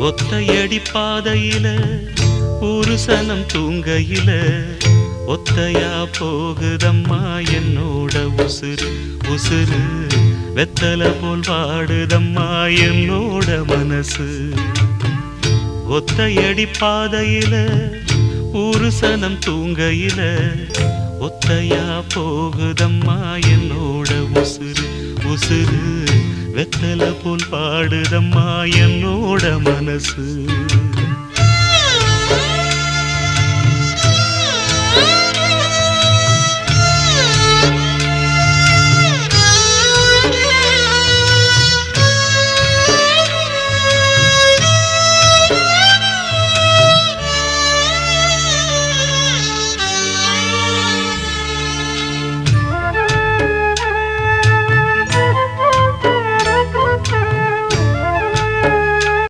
ஒத்தையடி பாதையில ஒரு சனம் தூங்கையில ஒத்தையா போகுதம்மா என்னோட உசுறு உசுறு வெத்தல போல் வாடுதம்மா என்னோட மனசு ஒத்தையடி பாதையில ஒரு சனம் தூங்கையில ஒத்தையா போகுதம்மா என்னோட உசுறு உசுறு வெத்தல போல் பாடுதம்மா என்னோட மனசு